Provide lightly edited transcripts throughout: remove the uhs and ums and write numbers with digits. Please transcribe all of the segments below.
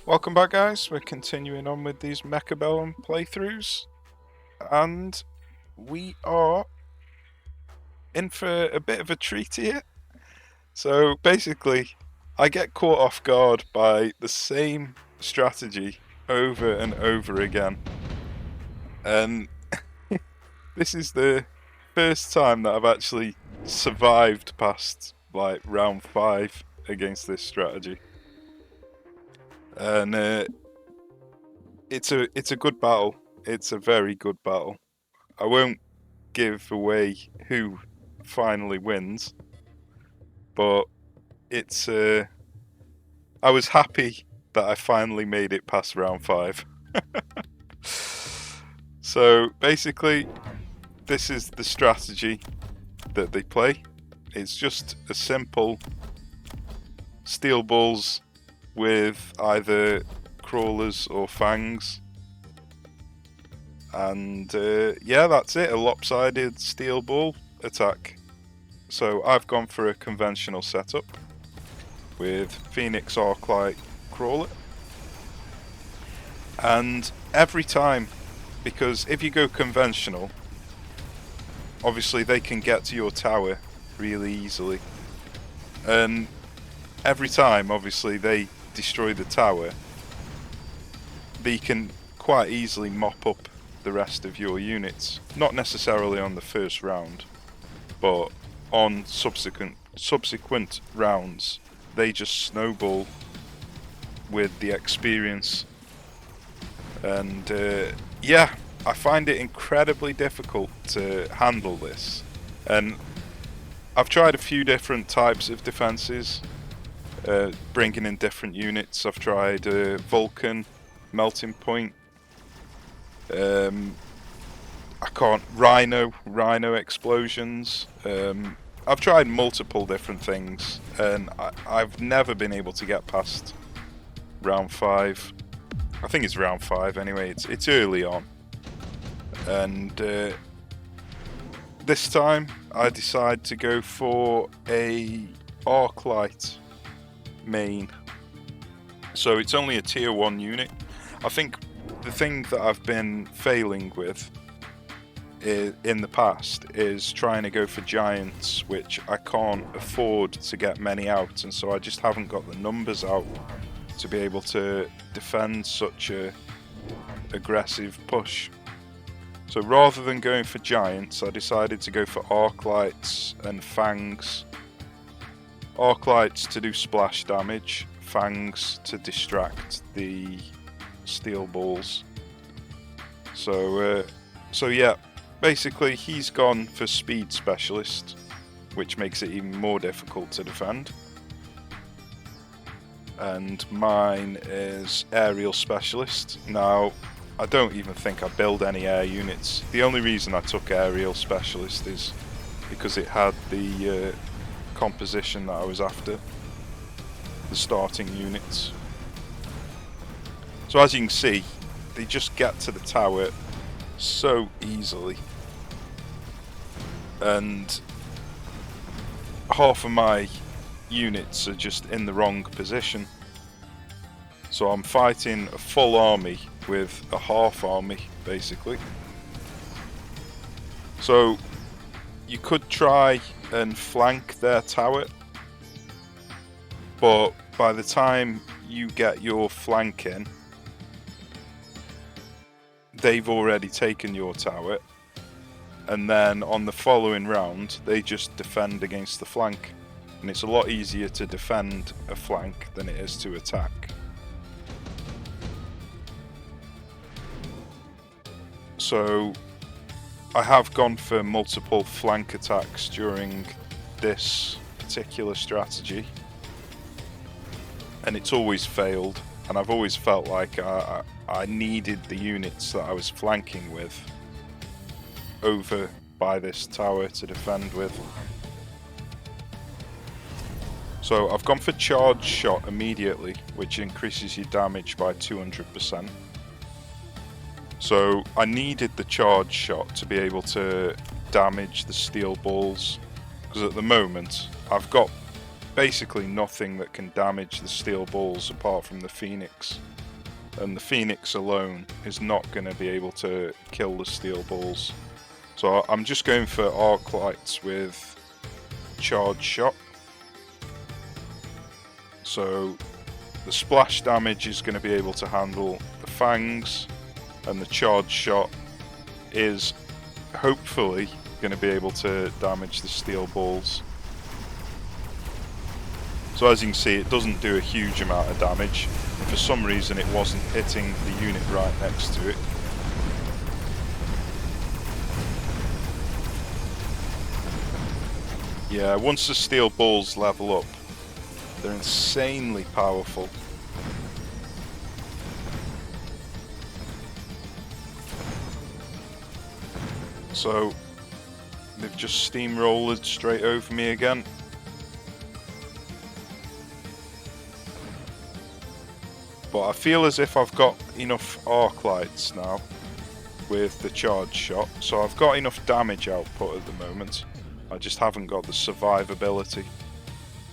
Welcome back, guys. We're continuing on with these Mechabellum playthroughs, and we are in for a bit of a treat here. So basically, I get caught off guard by the same strategy over and over again, and this is the first time that I've actually survived past like round 5 against this strategy, and it's a good battle. It's a very good battle. I won't give away who finally wins, but it's I was happy that I finally made it past round 5. So basically, this is the strategy that they play. It's just a simple steel balls with either crawlers or fangs. And yeah, that's it, a lopsided steel ball attack. So I've gone for a conventional setup with Phoenix Arclight Crawler. And every time, because if you go conventional, obviously they can get to your tower really easily. And every time, obviously, they destroy the tower, they can quite easily mop up the rest of your units. Not necessarily on the first round, but on subsequent rounds, they just snowball with the experience. And yeah, I find it incredibly difficult to handle this. And I've tried a few different types of defenses, bringing in different units. I've tried Vulcan, Melting Point, Rhino explosions. I've tried multiple different things, and I've never been able to get past round 5. I think it's round 5 anyway. It's early on, and this time I decide to go for a Arclight main. So it's only a tier 1 unit. I think the thing that I've been failing with in the past is trying to go for giants, which I can't afford to get many out, and so I just haven't got the numbers out to be able to defend such a aggressive push. So rather than going for giants, I decided to go for Arclights and fangs. Arclights to do splash damage, fangs to distract the steel balls. So yeah, basically he's gone for speed specialist, which makes it even more difficult to defend. And mine is aerial specialist. Now, I don't even think I build any air units. The only reason I took aerial specialist is because it had the composition that I was after, the starting units. So as you can see, they just get to the tower so easily, and half of my units are just in the wrong position. So I'm fighting a full army with a half army, basically. So you could try and flank their tower, but by the time you get your flank in, they've already taken your tower, and then on the following round they just defend against the flank, and it's a lot easier to defend a flank than it is to attack. So I have gone for multiple flank attacks during this particular strategy, and it's always failed, and I've always felt like I needed the units that I was flanking with over by this tower to defend with. So I've gone for charge shot immediately, which increases your damage by 200%. So I needed the charge shot to be able to damage the steel balls, because at the moment I've got basically nothing that can damage the steel balls apart from the Phoenix. And the Phoenix alone is not going to be able to kill the steel balls. So I'm just going for arc lights with charge shot. So the splash damage is going to be able to handle the fangs, and the charge shot is hopefully going to be able to damage the steel balls. So as you can see, it doesn't do a huge amount of damage. For some reason it wasn't hitting the unit right next to it. Yeah, once the steel balls level up, they're insanely powerful. So they've just steamrolled straight over me again. But I feel as if I've got enough arc lights now with the charge shot, so I've got enough damage output at the moment. I just haven't got the survivability.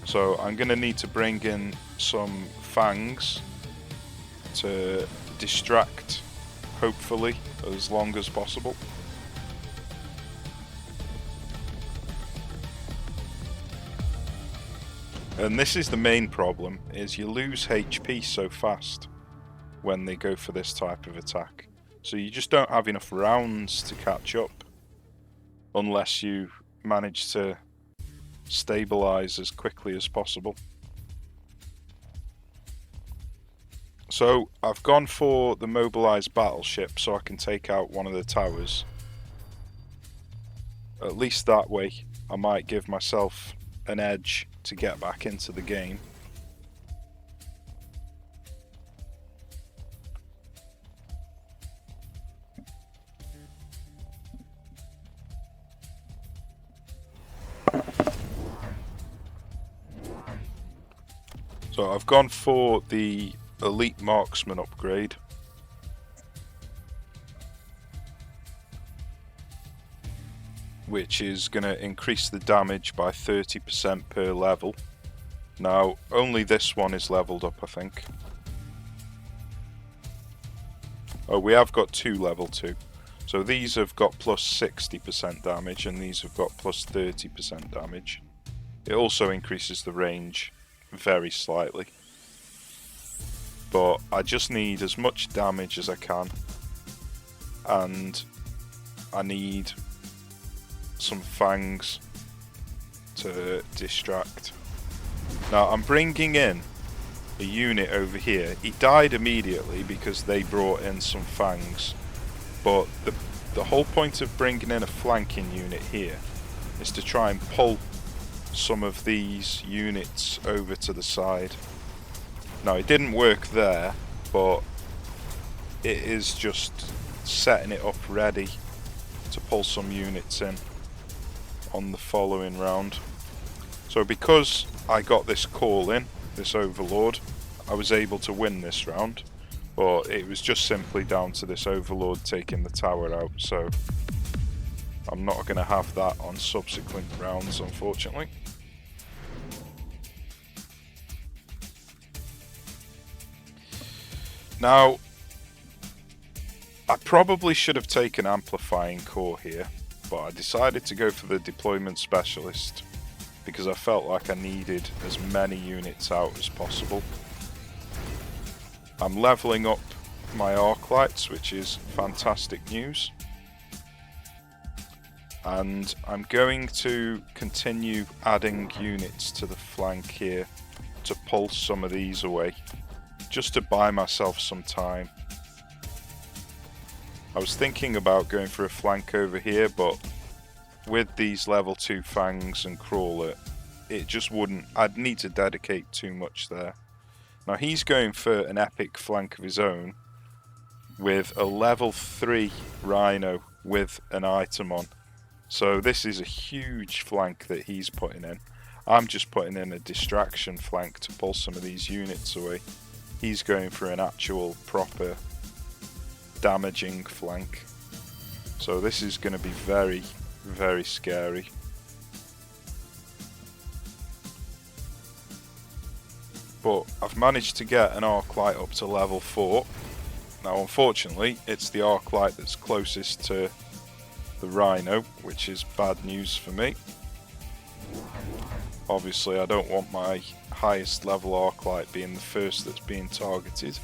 So I'm going to need to bring in some fangs to distract, hopefully, as long as possible. And this is the main problem, is you lose HP so fast when they go for this type of attack. So you just don't have enough rounds to catch up unless you manage to stabilize as quickly as possible. So I've gone for the mobilized battleship so I can take out one of the towers. At least that way I might give myself an edge to get back into the game. So I've gone for the Elite Marksman upgrade. Which is going to increase the damage by 30% per level. Now, only this one is leveled up, I think. Oh, we have got two level 2. So these have got plus 60% damage and these have got plus 30% damage. It also increases the range very slightly. But I just need as much damage as I can. And I need some fangs to distract. Now I'm bringing in a unit over here. He died immediately because they brought in some fangs, but the whole point of bringing in a flanking unit here is to try and pull some of these units over to the side. Now it didn't work there, but it is just setting it up ready to pull some units in on the following round. So because I got this call in, this Overlord, I was able to win this round, but it was just simply down to this Overlord taking the tower out, so I'm not going to have that on subsequent rounds, unfortunately. Now, I probably should have taken Amplifying Core here, but I decided to go for the Deployment Specialist because I felt like I needed as many units out as possible. I'm leveling up my arc lights, which is fantastic news. And I'm going to continue adding units to the flank here to pull some of these away, just to buy myself some time. I was thinking about going for a flank over here, but with these level 2 fangs and crawler, it just wouldn't, I'd need to dedicate too much there. Now he's going for an epic flank of his own with a level 3 rhino with an item on. So this is a huge flank that he's putting in. I'm just putting in a distraction flank to pull some of these units away. He's going for an actual proper damaging flank. So this is going to be very, very scary. but I've managed to get an arc light up to level 4. Now unfortunately it's the arc light that's closest to the Rhino, which is bad news for me. Obviously I don't want my highest level arc light being the first that's being targeted.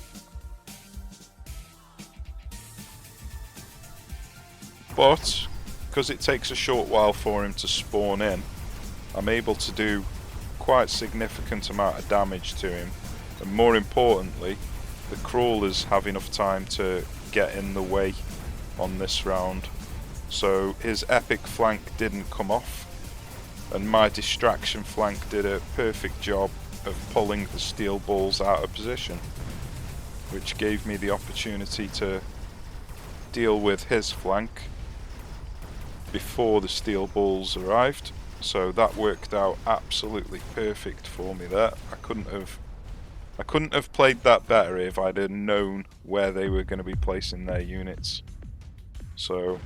But because it takes a short while for him to spawn in, I'm able to do quite significant amount of damage to him, and more importantly the crawlers have enough time to get in the way on this round, so his epic flank didn't come off, and my distraction flank did a perfect job of pulling the steel balls out of position, which gave me the opportunity to deal with his flank before the steel balls arrived. So that worked out absolutely perfect for me there. I couldn't have played that better if I'd have known where they were going to be placing their units. So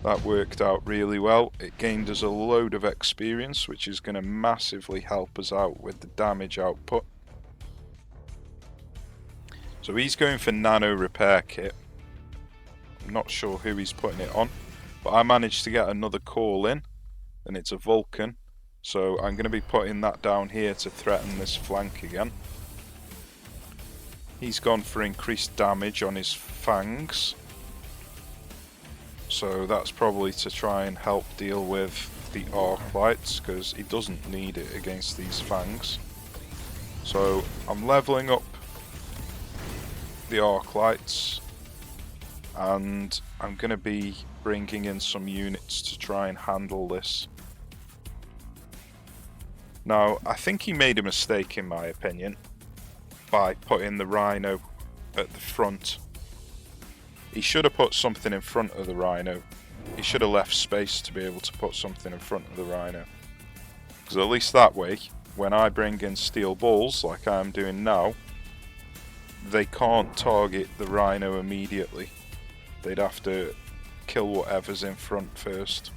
that worked out really well. It gained us a load of experience, which is going to massively help us out with the damage output. So he's going for nano repair kit. I'm not sure who he's putting it on, but I managed to get another call in, and it's a Vulcan, so I'm going to be putting that down here to threaten this flank again. He's gone for increased damage on his fangs, so that's probably to try and help deal with the arc lights, because he doesn't need it against these fangs. So I'm leveling up the arc lights, and I'm going to be bringing in some units to try and handle this. Now, I think he made a mistake in my opinion by putting the Rhino at the front. He should have put something in front of the Rhino. He should have left space to be able to put something in front of the Rhino, because at least that way, when I bring in steel balls like I am doing now, they can't target the Rhino immediately. They'd have to kill whatever's in front first.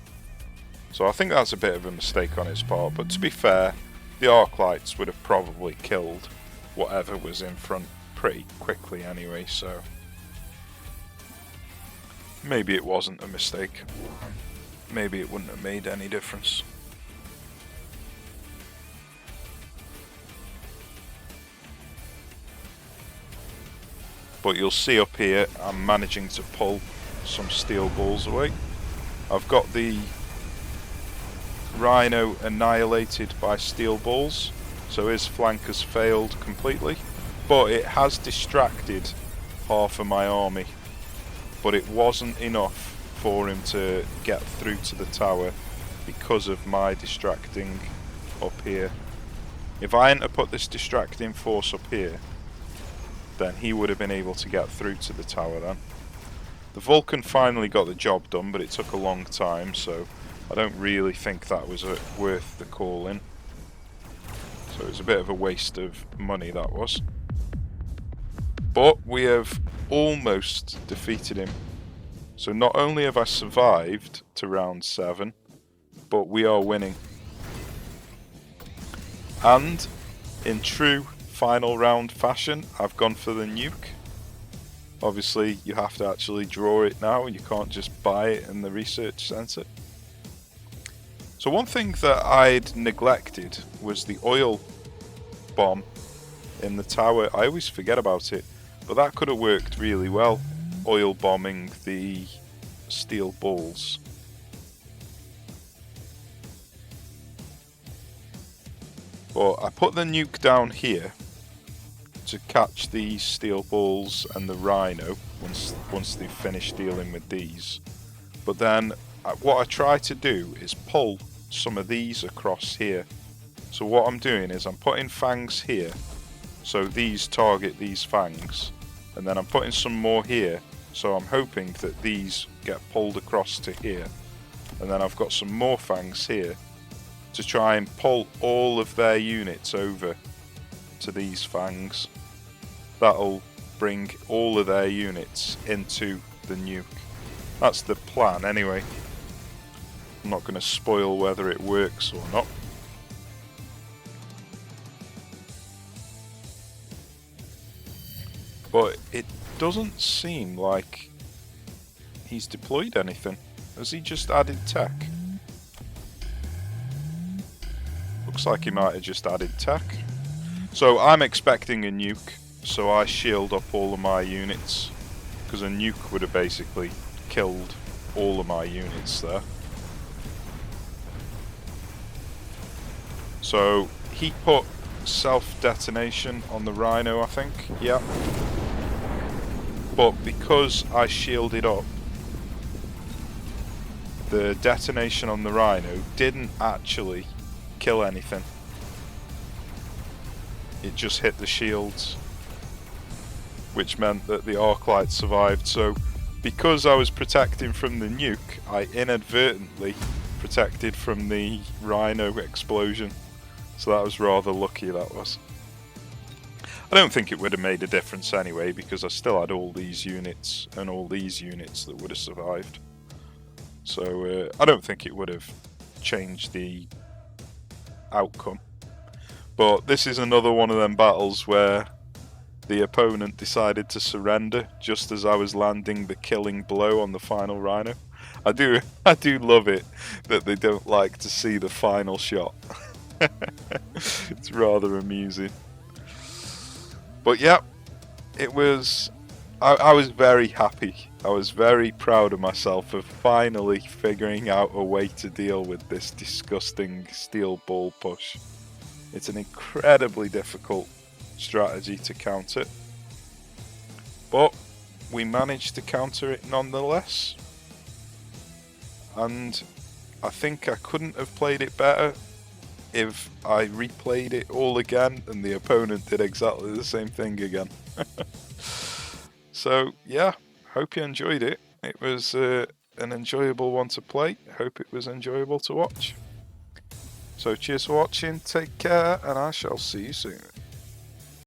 So I think that's a bit of a mistake on his part, but to be fair, the arc lights would have probably killed whatever was in front pretty quickly anyway, so maybe it wasn't a mistake. Maybe it wouldn't have made any difference. But you'll see up here, I'm managing to pull some steel balls away. I've got the Rhino annihilated by steel balls, so his flank has failed completely. But it has distracted half of my army. But it wasn't enough for him to get through to the tower because of my distracting up here. If I hadn't put this distracting force up here, then he would have been able to get through to the tower then. The Vulcan finally got the job done, but it took a long time, so I don't really think that was worth the call in. So it was a bit of a waste of money, that was. But we have almost defeated him. So not only have I survived to round 7, but we are winning. And in true final round fashion, I've gone for the nuke. Obviously you have to actually draw it now, you can't just buy it in the research centre. So one thing that I'd neglected was the oil bomb in the tower. I always forget about it, but that could have worked really well, oil bombing the steel balls. But I put the nuke down here to catch these steel balls and the Rhino once they've finished dealing with these. But then what I try to do is pull some of these across here. So what I'm doing is I'm putting fangs here, so these target these fangs, and then I'm putting some more here, so I'm hoping that these get pulled across to here, and then I've got some more fangs here to try and pull all of their units over to these fangs. That'll bring all of their units into the nuke. That's the plan anyway. I'm not going to spoil whether it works or not. But it doesn't seem like he's deployed anything. Has he just added tech? Looks like he might have just added tech. So I'm expecting a nuke, so I shield up all of my units, because a nuke would have basically killed all of my units there. So he put self-detonation on the Rhino, I think, yeah. But because I shielded up, the detonation on the Rhino didn't actually kill anything. It just hit the shields, which meant that the arc light survived. So because I was protecting from the nuke, I inadvertently protected from the Rhino explosion. So that was rather lucky, that was. I don't think it would have made a difference anyway, because I still had all these units and all these units that would have survived. So I don't think it would have changed the outcome. But this is another one of them battles where the opponent decided to surrender just as I was landing the killing blow on the final Rhino. I do love it that they don't like to see the final shot. It's rather amusing. But yeah, it was. I was very happy. I was very proud of myself for finally figuring out a way to deal with this disgusting steel ball push. It's an incredibly difficult strategy to counter, but we managed to counter it nonetheless. And I think I couldn't have played it better if I replayed it all again and the opponent did exactly the same thing again. So yeah, hope you enjoyed it. It was an enjoyable one to play. Hope it was enjoyable to watch. So cheers for watching, take care, and I shall see you soon.